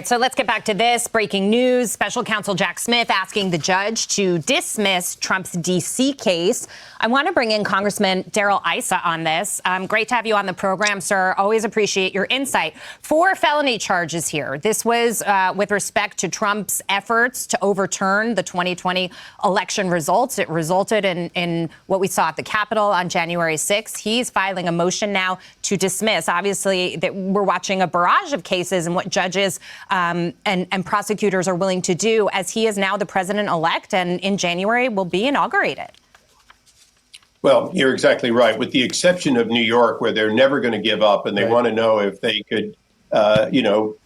So let's get back to this. Breaking news. Special counsel Jack Smith asking the judge to dismiss Trump's D.C. case. I want to bring in Congressman Darrell Issa on this. Great to have you on the program, sir. Always appreciate your insight. 4 felony charges here. This was with respect to Trump's efforts to overturn the 2020 election results. It resulted in what we saw at the Capitol on January 6th. He's filing a motion now to dismiss. Obviously, that we're watching a barrage of cases and what judges and prosecutors are willing to do, as he is now the president-elect and in January will be inaugurated. Well, you're exactly right. With the exception of New York, where they're never going to give up and they want to know if they could,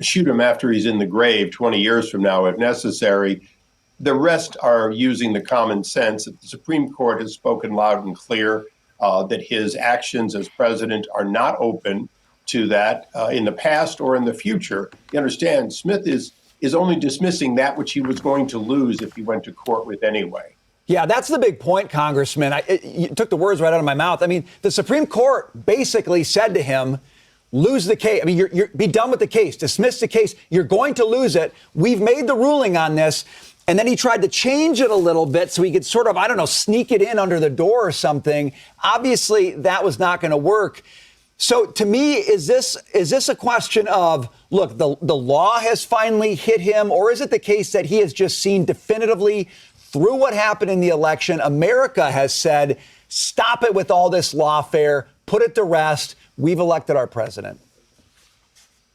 shoot him after he's in the grave 20 years from now, if necessary. The rest are using the common sense. The Supreme Court has spoken loud and clear that his actions as president are not open to that in the past or in the future. You understand, Smith is only dismissing that which he was going to lose if he went to court with anyway. Yeah, that's the big point, Congressman. You took the words right out of my mouth. I mean, the Supreme Court basically said to him, lose the case. I mean, you're be done with the case, dismiss the case. You're going to lose it. We've made the ruling on this. And then he tried to change it a little bit so he could sort of, sneak it in under the door or something. Obviously, that was not going to work. So to me, is this a question of, look, the law has finally hit him, or is it the case that he has just seen definitively through what happened in the election? America has said, stop it with all this lawfare, put it to rest. We've elected our president.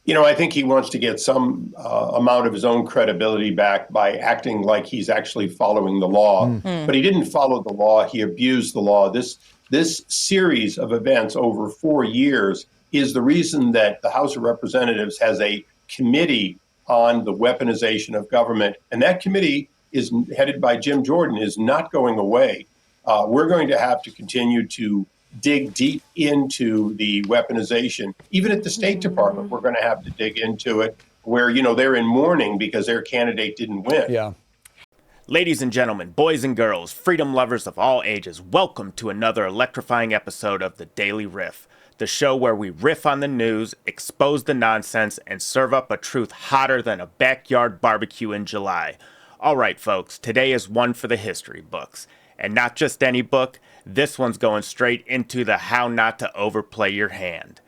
I think he wants to get some amount of his own credibility back by acting like he's actually following the law. But he didn't follow the law. He abused the law. This series of events over 4 years is the reason that the House of Representatives has a committee on the weaponization of government. And that committee is headed by Jim Jordan, is not going away. We're going to have to continue to dig deep into the weaponization. Even at the State Department, we're going to have to dig into it where, they're in mourning because their candidate didn't win. Yeah. Ladies and gentlemen, boys and girls, freedom lovers of all ages, welcome to another electrifying episode of The Daily Riff, the show where we riff on the news, expose the nonsense, and serve up a truth hotter than a backyard barbecue in July. All right, folks, today is one for the history books. And not just any book, this one's going straight into the how not to overplay your hand.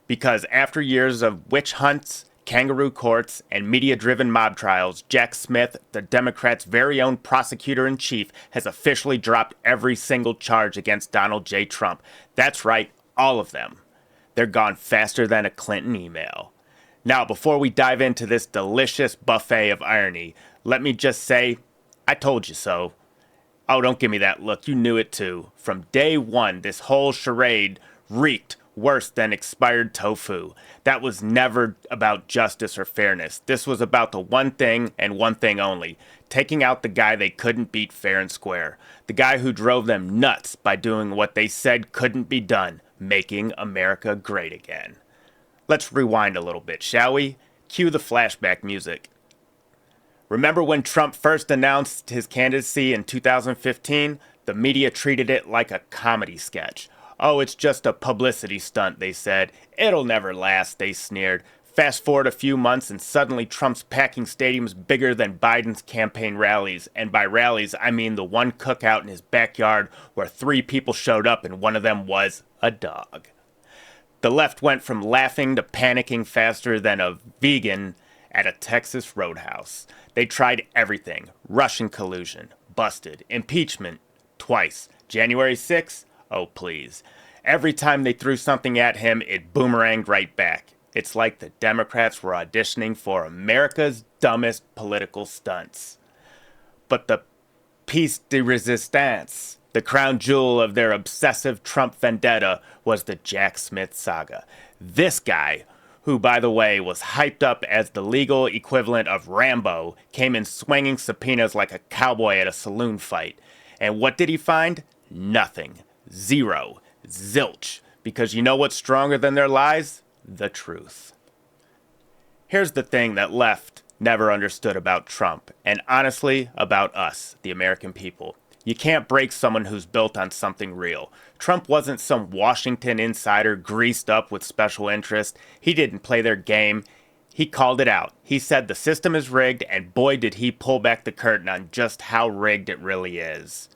Because after years of witch hunts, kangaroo courts, and media-driven mob trials, Jack Smith, the Democrats' very own prosecutor-in-chief, has officially dropped every single charge against Donald J. Trump. That's right, all of them. They're gone faster than a Clinton email. Now, before we dive into this delicious buffet of irony, let me just say, I told you so. Oh, don't give me that look. You knew it too. From day one, this whole charade reeked worse than expired tofu. That was never about justice or fairness. This was about the one thing and one thing only: taking out the guy they couldn't beat fair and square. The guy who drove them nuts by doing what they said couldn't be done, making America great again. Let's rewind a little bit, shall we? Cue the flashback music. Remember when Trump first announced his candidacy in 2015? The media treated it like a comedy sketch. Oh, it's just a publicity stunt, they said. It'll never last, they sneered. Fast forward a few months and suddenly Trump's packing stadiums bigger than Biden's campaign rallies. And by rallies, I mean the one cookout in his backyard where 3 people showed up and one of them was a dog. The left went from laughing to panicking faster than a vegan at a Texas roadhouse. They tried everything. Russian collusion. Busted. Impeachment. Twice. January 6th? Oh, please. Every time they threw something at him, it boomeranged right back. It's like the Democrats were auditioning for America's dumbest political stunts. But the piece de resistance, the crown jewel of their obsessive Trump vendetta, was the Jack Smith saga. This guy, who, by the way, was hyped up as the legal equivalent of Rambo, came in swinging subpoenas like a cowboy at a saloon fight. And what did he find? Nothing. Zero. Zilch. Because you know what's stronger than their lies? The truth. Here's the thing that left never understood about Trump, and honestly, about us, the American people. You can't break someone who's built on something real. Trump wasn't some Washington insider greased up with special interest. He didn't play their game. He called it out. He said the system is rigged, and boy did he pull back the curtain on just how rigged it really is.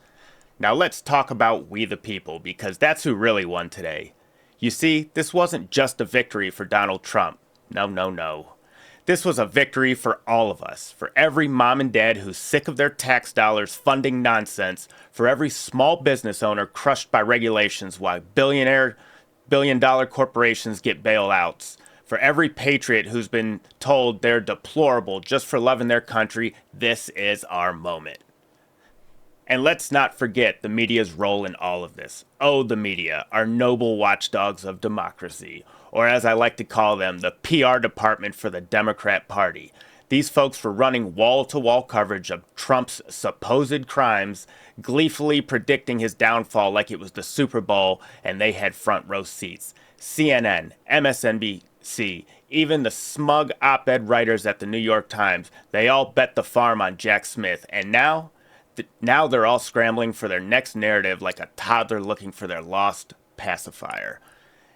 Now let's talk about we the people, because that's who really won today. You see, this wasn't just a victory for Donald Trump. No. This was a victory for all of us, for every mom and dad who's sick of their tax dollars funding nonsense, for every small business owner crushed by regulations while billion-dollar corporations get bailouts, for every patriot who's been told they're deplorable just for loving their country. This is our moment. And let's not forget the media's role in all of this. Oh, the media, our noble watchdogs of democracy, or as I like to call them, the PR department for the Democrat Party. These folks were running wall-to-wall coverage of Trump's supposed crimes, gleefully predicting his downfall like it was the Super Bowl, and they had front row seats. CNN, MSNBC, even the smug op-ed writers at the New York Times, they all bet the farm on Jack Smith, and now they're all scrambling for their next narrative like a toddler looking for their lost pacifier.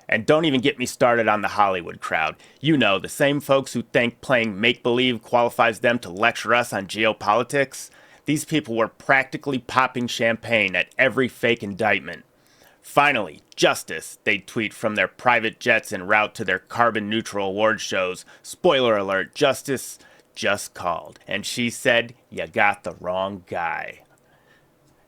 And don't even get me started on the Hollywood crowd. You know, the same folks who think playing make-believe qualifies them to lecture us on geopolitics. These people were practically popping champagne at every fake indictment. Finally, justice, they'd tweet from their private jets en route to their carbon-neutral award shows. Spoiler alert, justice just called, and she said, "You got the wrong guy."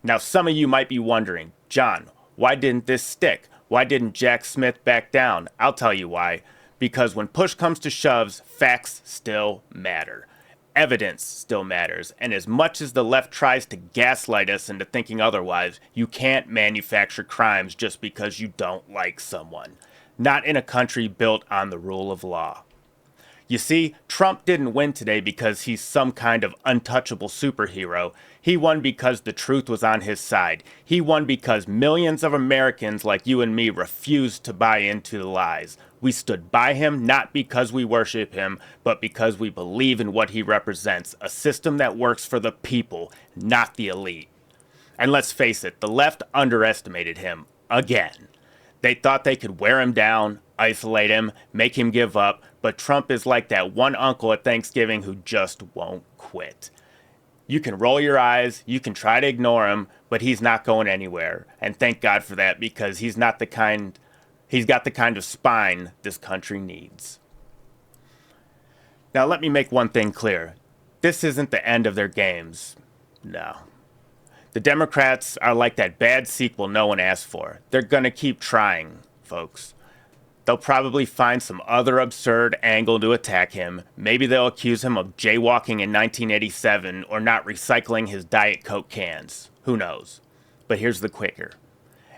Now, some of you might be wondering, John, why didn't this stick? Why didn't Jack Smith back down? I'll tell you why. Because when push comes to shoves, facts still matter. Evidence still matters. And as much as the left tries to gaslight us into thinking otherwise, you can't manufacture crimes just because you don't like someone. Not in a country built on the rule of law. You see, Trump didn't win today because he's some kind of untouchable superhero. He won because the truth was on his side. He won because millions of Americans like you and me refused to buy into the lies. We stood by him not because we worship him, but because we believe in what he represents, a system that works for the people, not the elite. And let's face it, the left underestimated him again. They thought they could wear him down, isolate him, make him give up, but Trump is like that one uncle at Thanksgiving who just won't quit. You can roll your eyes, you can try to ignore him, but he's not going anywhere. And thank God for that, because he's got the kind of spine this country needs. Now let me make one thing clear. This isn't the end of their games. No. The Democrats are like that bad sequel no one asked for. They're gonna keep trying, folks. They'll probably find some other absurd angle to attack him. Maybe they'll accuse him of jaywalking in 1987 or not recycling his Diet Coke cans. Who knows? But here's the kicker.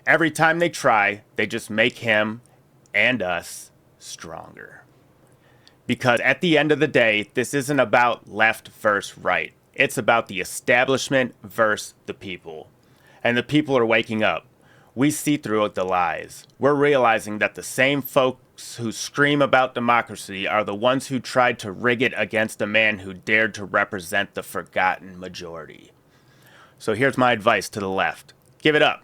Every time they try, they just make him and us stronger. Because at the end of the day, this isn't about left versus right. It's about the establishment versus the people. And the people are waking up. We see through the lies. We're realizing that the same folks who scream about democracy are the ones who tried to rig it against a man who dared to represent the forgotten majority. So here's my advice to the left. Give it up.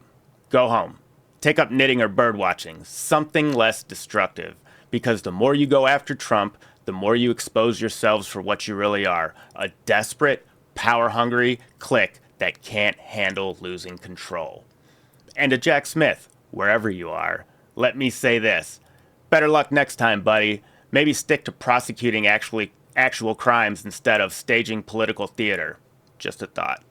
Go home. Take up knitting or bird watching. Something less destructive. Because the more you go after Trump, the more you expose yourselves for what you really are. A desperate, power-hungry clique that can't handle losing control. And to Jack Smith, wherever you are, let me say this. Better luck next time, buddy. Maybe stick to prosecuting actual crimes instead of staging political theater. Just a thought.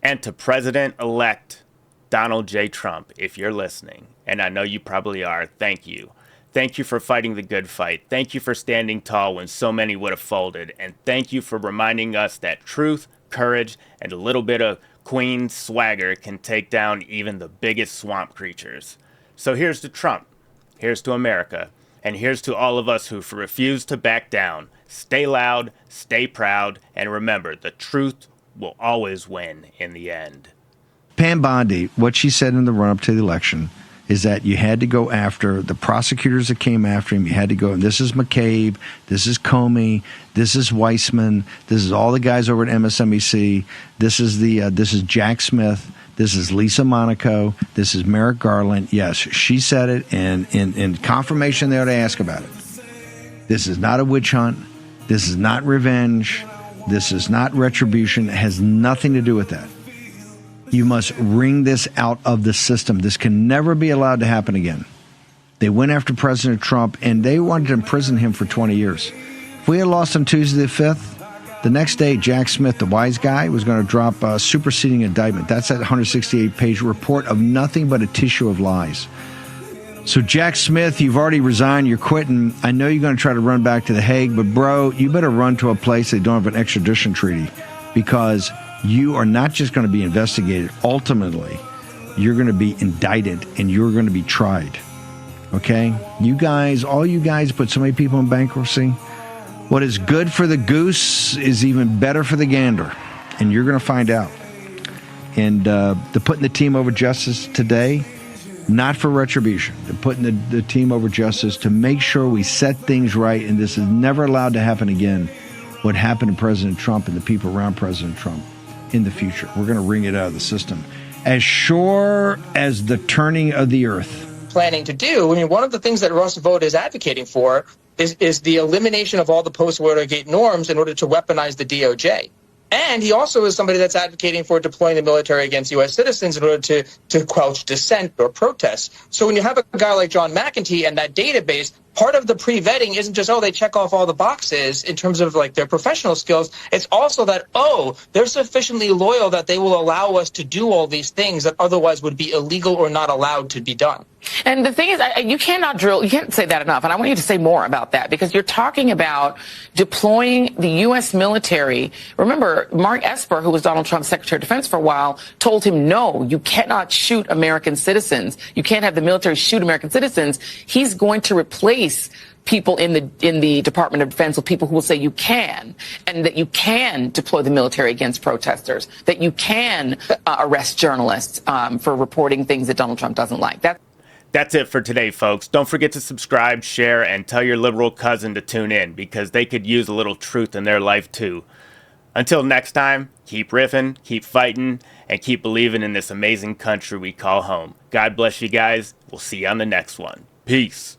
And to President-elect Donald J. Trump, if you're listening, and I know you probably are, thank you. Thank you for fighting the good fight. Thank you for standing tall when so many would have folded. And thank you for reminding us that truth, courage, and a little bit of Queen swagger can take down even the biggest swamp creatures. So here's to Trump, here's to America, and here's to all of us who refuse to back down. Stay loud, stay proud, and remember, the truth will always win in the end. Pam Bondi, what she said in the run-up to the election is that you had to go after the prosecutors that came after him. You had to go, and this is McCabe, this is Comey, this is Weissman, this is all the guys over at MSNBC, this is Jack Smith, this is Lisa Monaco, this is Merrick Garland. Yes, she said it, and in confirmation they ought to ask about it. This is not a witch hunt. This is not revenge. This is not retribution. It has nothing to do with that. You must wring this out of the system. This can never be allowed to happen again. They went after President Trump, and they wanted to imprison him for 20 years. If we had lost on Tuesday the 5th, the next day, Jack Smith, the wise guy, was going to drop a superseding indictment. That's that 168-page report of nothing but a tissue of lies. So, Jack Smith, you've already resigned. You're quitting. I know you're going to try to run back to The Hague, but, bro, you better run to a place they don't have an extradition treaty, because you are not just going to be investigated. Ultimately, you're going to be indicted, and you're going to be tried. Okay? You guys, all you guys put so many people in bankruptcy. What is good for the goose is even better for the gander, and you're going to find out. And they're putting the team over justice today, not for retribution. They're putting the team over justice to make sure we set things right, and this is never allowed to happen again, what happened to President Trump and the people around President Trump in the future. We're going to wring it out of the system. As sure as the turning of the earth. Planning to do. I mean, one of the things that Russ Vought is advocating for is the elimination of all the post-Watergate norms in order to weaponize the DOJ. And he also is somebody that's advocating for deploying the military against U.S. citizens in order to quench dissent or protest. So when you have a guy like John McEntee and that database, part of the pre-vetting isn't just, they check off all the boxes in terms of like their professional skills. It's also that, they're sufficiently loyal that they will allow us to do all these things that otherwise would be illegal or not allowed to be done. And the thing is, you can't say that enough. And I want you to say more about that, because you're talking about deploying the U.S. military. Remember, Mark Esper, who was Donald Trump's Secretary of Defense for a while, told him, no, you cannot shoot American citizens. You can't have the military shoot American citizens. He's going to replace people in the Department of Defense with people who will say you can, and that you can deploy the military against protesters, that you can arrest journalists for reporting things that Donald Trump doesn't like. That's it for today, folks. Don't forget to subscribe, share, and tell your liberal cousin to tune in, because they could use a little truth in their life too. Until next time, keep riffing, keep fighting, and keep believing in this amazing country we call home. God bless you guys. We'll see you on the next one. Peace.